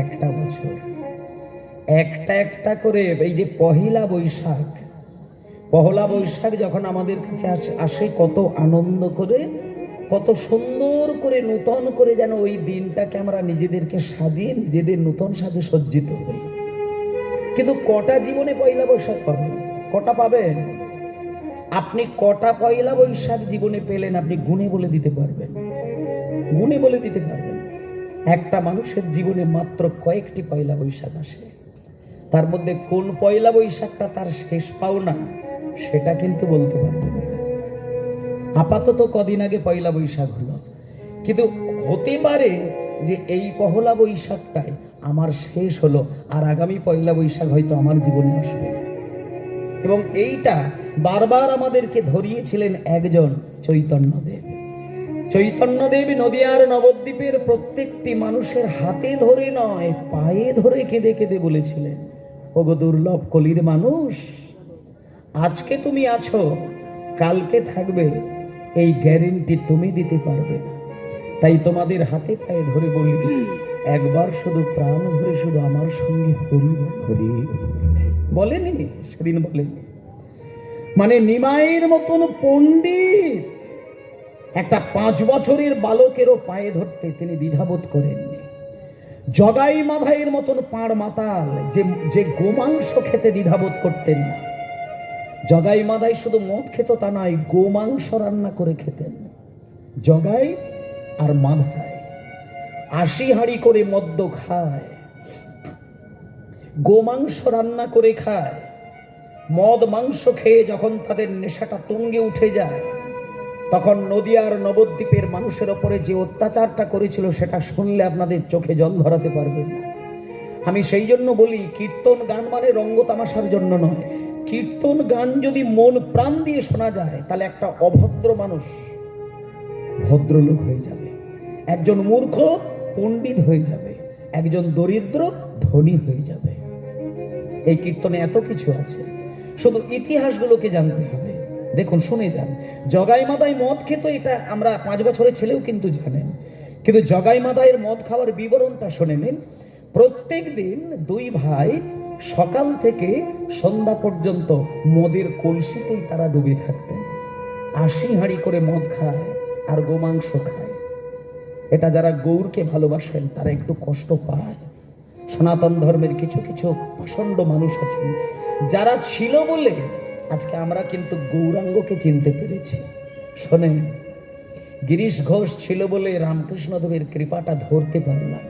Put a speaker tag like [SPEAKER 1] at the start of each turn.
[SPEAKER 1] একটা বছর, একটা একটা করে এই যে পহেলা বৈশাখ যখন আমাদের কাছে আসে কত আনন্দ করে, কত সুন্দর করে নূতন করে যেন ওই দিনটাকে আমরা নিজেদেরকে সাজিয়ে নিজেদের নূতন সাজে সজ্জিত হই। কিন্তু কটা জীবনে পয়লা বৈশাখ পাবেন? কটা পাবেন? আপনি কটা পয়লা বৈশাখ জীবনে পেলেন আপনি গুণে বলে দিতে পারবেন? গুণে বলে দিতে পারবেন? একটা মানুষের জীবনে মাত্র কয়েকটি পয়লা বৈশাখ আসে। তার মধ্যে কোন পয়লা বৈশাখটা তার শেষ পাওনা সেটা কিন্তু বলতে পারবেন না। আপাতত কদিন আগে পয়লা বৈশাখ হলো, কিন্তু হতে পারে যে এই পহেলা বৈশাখটাই আমার শেষ হলো, আর আগামী পয়লা বৈশাখ হয়তো আমার জীবনে আসবে। এবং এইটা বারবার আমাদেরকে ধরিয়েছিলেন একজন চৈতন্যদেব। চৈতন্যদেব নদিয়ার নবদ্বীপের প্রত্যেকটি মানুষের হাতে ধরে নয়, পায়ে ধরে কেঁদে কেঁদে বলেছিলেন, ওগো দুর্লভ কলির মানুষ, আজকে তুমি আছো, কালকে থাকবে এই গ্যারেন্টি তুমি দিতে পারবে না। তাই তোমাদের হাতে পায়ে ধরে বলি, একবার শুধু প্রাণ ভরে শুধু আমার সঙ্গে হরি হরি বলেনি? সেদিন বলেনি? মানে নিমাইয়ের মতন পণ্ডিত একটা 5 বছরের বালকেরও পায়ে ধরতে তিনি দ্বিধাবোধ করেননি। জগাই মাধাইয়ের মতন পাড় মাতাল যে গোমাংস খেতে দ্বিধাবোধ করতেন না। জগাই মাধাই শুধু মদ খেত তা নয়, গোমাংস রান্না করে খেতেন। জগাই আর মাধাই 80 হাঁড়ি করে মদ্য খায়, গোমাংস রান্না করে খায়। মদ মাংস খেয়ে যখন তাদের নেশাটা তুঙ্গে উঠে যায়, তখন নদিয়ার নবদ্বীপের মানুষের ওপরে যে অত্যাচারটা করেছিল সেটা শুনলে আপনাদের চোখে জল ধরাতে পারবেন না। আমি সেই জন্য বলি, কীর্তন গান মানে রঙ্গ তামাশার জন্য নয়। কীর্তন গান যদি মন প্রাণ দিয়ে শোনা যায়, তাহলে একটা অভদ্র মানুষ ভদ্রলোক হয়ে যাবে, একজন মূর্খ পণ্ডিত হয়ে যাবে, একজন দরিদ্র ধনী হয়ে যাবে। এই কীর্তনে এত কিছু আছে, শুধু ইতিহাসগুলোকে জানতে হবে। দেখুন, শুনে যান। জগাই মাদাই মদ খেত, এটা আমরা 5 বছরের ছেলেও কিন্তু জানেন, কিন্তু জগাই মাদাইয়ের মদ খাওয়ার বিবরণটা শুনে নিন। প্রত্যেক দিন 2 ভাই সকাল থেকে সন্ধ্যা পর্যন্ত মদের কলসিতেই তারা ডুবে থাকতেন। 80 হাঁড়ি করে মদ খায় আর গোমাংস খায়। এটা যারা গৌরকে ভালোবাসেন তারা একটু কষ্ট পায়। সনাতন ধর্মের কিছু কিছু প্রচন্ড মানুষ আছেন যারা ছিল বলে আজকে আমরা কিন্তু গৌরাঙ্গকে চিনতে পেরেছি। শোনেন, গিরিশ ঘোষ ছিল বলে রামকৃষ্ণদেবের কৃপাটা ধরতে পারলাম।